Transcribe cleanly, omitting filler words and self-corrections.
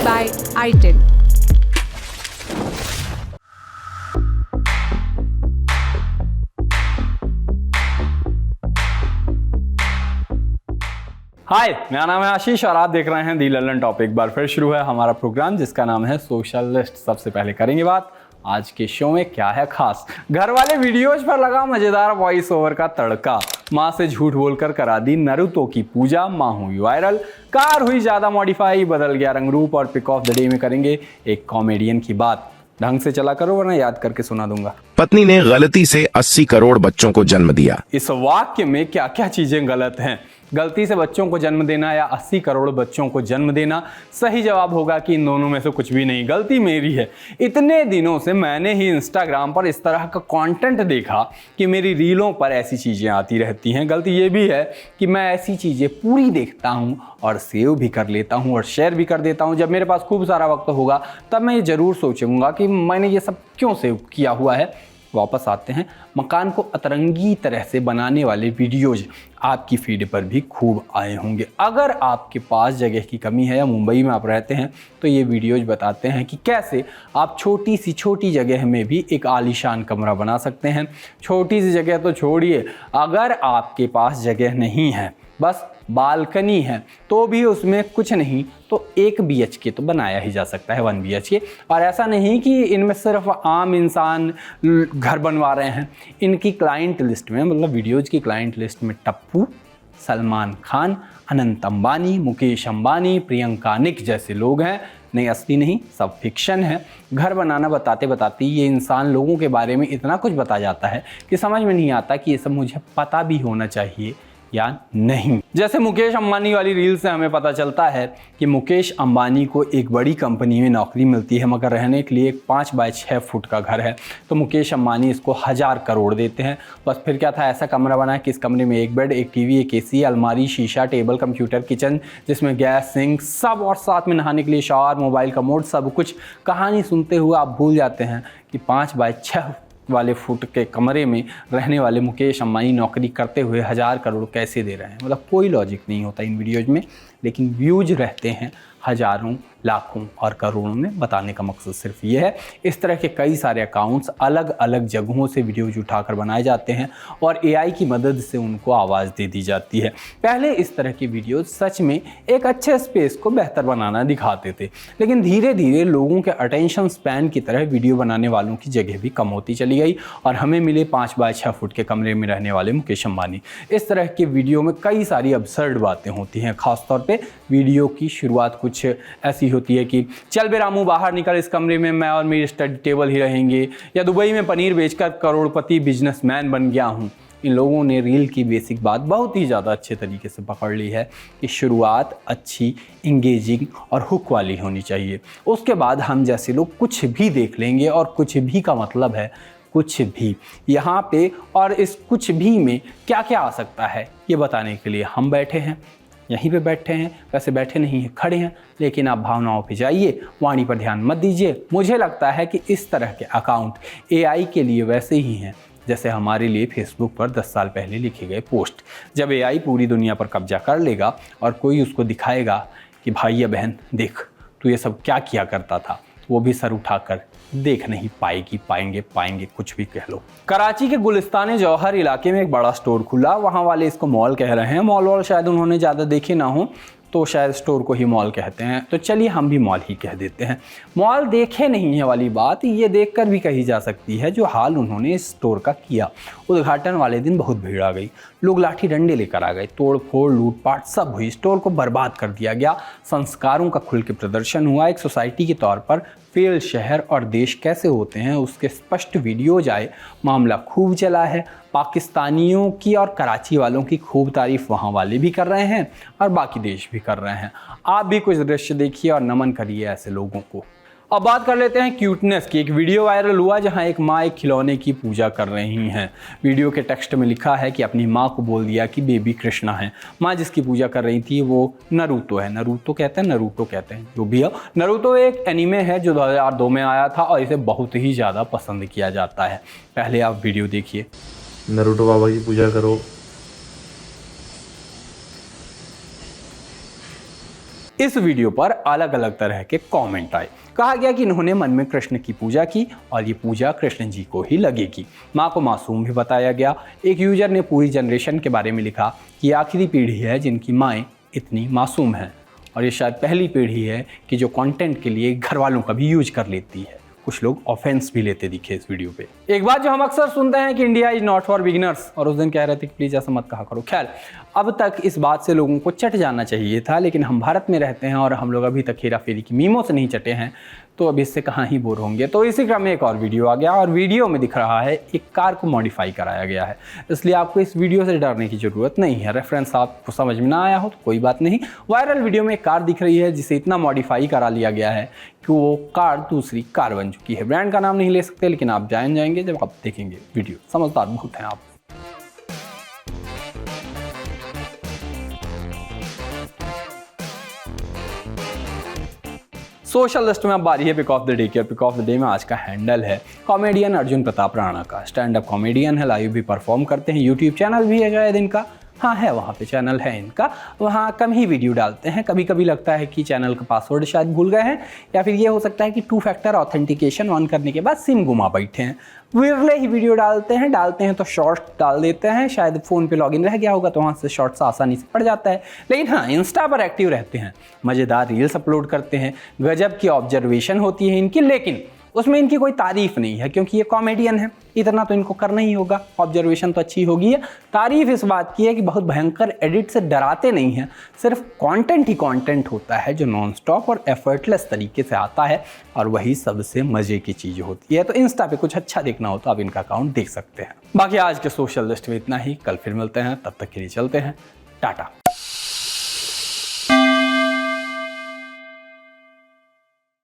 by i10. हाय, मेरा नाम है आशीष और आप देख रहे हैं दी लंदन टॉप। एक बार फिर शुरू है हमारा प्रोग्राम जिसका नाम है सोशल लिस्ट। सबसे पहले करेंगे बात आज के शो में क्या है खास। घर वाले वीडियोज पर लगा मजेदार वॉइस ओवर का तड़का। माँ से झूठ बोलकर करा दी नारुतो की पूजा, माँ हुई वायरल। कार हुई ज्यादा मॉडिफाई, बदल गया रंग रूप। और पिक ऑफ द डे में करेंगे एक कॉमेडियन की बात। ढंग से चला करो वरना याद करके सुना दूंगा। पत्नी ने गलती से 80 करोड़ बच्चों को जन्म दिया। इस वाक्य में क्या क्या चीजें गलत हैं? गलती से बच्चों को जन्म देना या 80 करोड़ बच्चों को जन्म देना? सही जवाब होगा कि इन दोनों में से कुछ भी नहीं। गलती मेरी है। इतने दिनों से मैंने ही इंस्टाग्राम पर इस तरह का कंटेंट देखा कि मेरी रीलों पर ऐसी चीज़ें आती रहती हैं। गलती ये भी है कि मैं ऐसी चीज़ें पूरी देखता हूँ और सेव भी कर लेता हूँ और शेयर भी कर देता हूँ। जब मेरे पास खूब सारा वक्त होगा तब मैं ये ज़रूर सोचूंगा कि मैंने ये सब क्यों सेव किया हुआ है। वापस आते हैं, मकान को अतरंगी तरह से बनाने वाले वीडियोज आपकी फीड पर भी खूब आए होंगे। अगर आपके पास जगह की कमी है या मुंबई में आप रहते हैं तो ये वीडियोज बताते हैं कि कैसे आप छोटी सी छोटी जगह में भी एक आलीशान कमरा बना सकते हैं। छोटी सी जगह तो छोड़िए, अगर आपके पास जगह नहीं है, बस बालकनी है, तो भी उसमें कुछ नहीं तो 1 BHK तो बनाया ही जा सकता है, 1 BHK। और ऐसा नहीं कि इनमें सिर्फ आम इंसान घर बनवा रहे हैं। इनकी क्लाइंट लिस्ट में, मतलब वीडियोज़ की क्लाइंट लिस्ट में टप्पू, सलमान खान, अनंत अंबानी, मुकेश अंबानी, प्रियंका निक जैसे लोग हैं। नहीं, असली नहीं, सब फिक्शन है। घर बनाना बताते बताते ये इंसान लोगों के बारे में इतना कुछ बता जाता है कि समझ में नहीं आता कि ये सब मुझे पता भी होना चाहिए या नहीं। जैसे मुकेश अंबानी वाली रील से हमें पता चलता है कि मुकेश अंबानी को एक बड़ी कंपनी में नौकरी मिलती है, मगर रहने के लिए एक 5 बाय 6 फुट का घर है। तो मुकेश अंबानी इसको 1000 करोड़ देते हैं। बस फिर क्या था, ऐसा कमरा बना है कि इस कमरे में एक बेड, एक टीवी, एक AC, अलमारी, शीशा, टेबल, कंप्यूटर, किचन जिसमें गैस, सिंक सब, और साथ में नहाने के लिए शावर, मोबाइल का मोड, सब कुछ। कहानी सुनते हुए आप भूल जाते हैं कि 5 बाय 6 वाले फुट के कमरे में रहने वाले मुकेश अंबानी नौकरी करते हुए 1000 करोड़ कैसे दे रहे हैं। मतलब कोई लॉजिक नहीं होता इन वीडियोज़ में, लेकिन व्यूज रहते हैं हज़ारों, लाखों और करोड़ों में। बताने का मकसद सिर्फ ये है। इस तरह के कई सारे अकाउंट्स अलग अलग जगहों से वीडियोज उठाकर बनाए जाते हैं और AI की मदद से उनको आवाज़ दे दी जाती है। पहले इस तरह की वीडियोज सच में एक अच्छे स्पेस को बेहतर बनाना दिखाते थे, लेकिन धीरे धीरे लोगों के अटेंशन स्पैन की तरह वीडियो बनाने वालों की जगह भी कम होती चली गई और हमें मिले 5 बाय 6 फुट के कमरे में रहने वाले मुकेश अंबानी। इस तरह के वीडियो में कई सारी अब्सर्ड बातें होती हैं। खासतौर पर वीडियो की शुरुआत कुछ ऐसी होती है कि चल बे रामू बाहर निकल, इस कमरे में मैं और मेरी स्टडी टेबल ही रहेंगे, या दुबई में पनीर बेचकर करोड़पति बिजनेसमैन बन गया हूँ। इन लोगों ने रील की बेसिक बात बहुत ही ज़्यादा अच्छे तरीके से पकड़ ली है कि शुरुआत अच्छी, इंगेजिंग और हुक वाली होनी चाहिए। उसके बाद हम जैसे लोग कुछ भी देख लेंगे, और कुछ भी का मतलब है कुछ भी। यहाँ पे और इस कुछ भी में क्या क्या आ सकता है ये बताने के लिए हम बैठे हैं। यहीं पे बैठे हैं, वैसे बैठे नहीं हैं, खड़े हैं, लेकिन आप भावनाओं पे जाइए, वाणी पर ध्यान मत दीजिए। मुझे लगता है कि इस तरह के अकाउंट AI के लिए वैसे ही हैं जैसे हमारे लिए फेसबुक पर 10 साल पहले लिखे गए पोस्ट। जब AI पूरी दुनिया पर कब्जा कर लेगा और कोई उसको दिखाएगा कि भाई या बहन देख तू ये सब क्या किया करता था, वो भी सर उठाकर देख नहीं पाएगी, पाएंगे कुछ भी कह लो। कराची के गुलिस्तान जौहर इलाके में एक बड़ा स्टोर खुला। वहाँ वाले इसको मॉल कह रहे हैं। मॉल शायद उन्होंने ज़्यादा देखे ना हो तो शायद स्टोर को ही मॉल कहते हैं, तो चलिए हम भी मॉल ही कह देते हैं। मॉल देखे नहीं है वाली बात ये देखकर भी कही जा सकती है जो हाल उन्होंने इस स्टोर का किया। उद्घाटन वाले दिन बहुत भीड़ आ गई, लोग लाठी डंडे लेकर आ गए, तोड़ फोड़ लूटपाट सब हुई, स्टोर को बर्बाद कर दिया गया, संस्कारों का खुल के प्रदर्शन हुआ। एक सोसाइटी के तौर पर फेल शहर और देश कैसे होते हैं उसके स्पष्ट वीडियोज आए। मामला खूब चला है। पाकिस्तानियों की और कराची वालों की खूब तारीफ वहाँ वाले भी कर रहे हैं और बाकी देश भी कर रहे हैं। आप भी कुछ दृश्य देखिए और नमन करिए ऐसे लोगों को। अब बात कर लेते हैं क्यूटनेस की। एक वीडियो वायरल हुआ जहां एक माँ एक खिलौने की पूजा कर रही हैं। वीडियो के टेक्स्ट में लिखा है कि अपनी माँ को बोल दिया कि बेबी कृष्णा है। माँ जिसकी पूजा कर रही थी वो नारुतो है। नारुतो कहते हैं, जो भी है। नारुतो एक एनीमे है जो 2002 में आया था और इसे बहुत ही ज़्यादा पसंद किया जाता है। पहले आप वीडियो देखिए। नारुतो बाबा की पूजा करो। इस वीडियो पर अलग अलग तरह के कमेंट आए। कहा गया कि इन्होंने मन में कृष्ण की पूजा की और ये पूजा कृष्ण जी को ही लगेगी। माँ को मासूम भी बताया गया। एक यूजर ने पूरी जनरेशन के बारे में लिखा कि आखिरी पीढ़ी है जिनकी माएँ इतनी मासूम हैं, और ये शायद पहली पीढ़ी है कि जो कंटेंट के लिए घर वालों का भी यूज कर लेती है। कुछ लोग ऑफेंस भी लेते दिखे इस वीडियो पे। एक बात जो हम अक्सर सुनते हैं कि India is not for beginners, और उस दिन कह रहे थे कि प्लीज ऐसा मत कहा करो। खैर, अब तक इस बात से लोगों को चट जाना चाहिए था, लेकिन हम भारत में रहते हैं और हम लोग अभी तक हेरा फेरी की मीमों से नहीं चटे हैं, तो अब इससे कहाँ ही बोर होंगे। तो इसी क्रम में एक और वीडियो आ गया, और वीडियो में दिख रहा है एक कार को मॉडिफाई कराया गया है। इसलिए आपको इस वीडियो से डरने की जरूरत नहीं है। रेफरेंस आपको समझ में ना आया हो तो कोई बात नहीं। वायरल वीडियो में एक कार दिख रही है जिसे इतना मॉडिफाई करा लिया गया है कि वो कार दूसरी कार बन चुकी है। ब्रांड का नाम नहीं ले सकते, लेकिन आप जान जाएंगे जब आप देखेंगे वीडियो। समझदार बहुत हैं आप। सोशल लिस्ट में अब बारी है पिक ऑफ द डे की, और पिक ऑफ द डे में आज का हैंडल है कॉमेडियन अर्जुन प्रताप राणा का। स्टैंड अप कॉमेडियन है, लाइव भी परफॉर्म करते हैं, यूट्यूब चैनल भी है शायद इनका। हाँ है, वहाँ पे चैनल है इनका, वहाँ कम ही वीडियो डालते हैं। कभी कभी लगता है कि चैनल का पासवर्ड शायद भूल गए हैं, या फिर ये हो सकता है कि 2 फैक्टर ऑथेंटिकेशन ऑन करने के बाद सिम घुमा बैठे हैं। विरले ही वीडियो डालते हैं तो शॉर्ट्स डाल देते हैं। शायद फ़ोन पे लॉगिन रह गया होगा तो वहाँ से शॉर्ट्स आसानी से पड़ जाता है। लेकिन हाँ, इंस्टा पर एक्टिव रहते हैं, मज़ेदार रील्स अपलोड करते हैं, गजब की ऑब्जर्वेशन होती है इनकी, लेकिन उसमें इनकी कोई तारीफ नहीं है क्योंकि ये कॉमेडियन है। इतना तो इनको करना ही होगा, ऑब्जर्वेशन तो अच्छी होगी है। तारीफ इस बात की है कि बहुत भयंकर एडिट से डराते नहीं हैं, सिर्फ कंटेंट ही कंटेंट होता है जो नॉन स्टॉप और एफर्टलेस तरीके से आता है, और वही सबसे मज़े की चीज़ होती है। तो इंस्टा पे कुछ अच्छा देखना हो तो आप इनका अकाउंट देख सकते हैं। बाकी आज के सोशल लिस्ट में इतना ही, कल फिर मिलते हैं, तब तक के लिए चलते हैं, टाटा।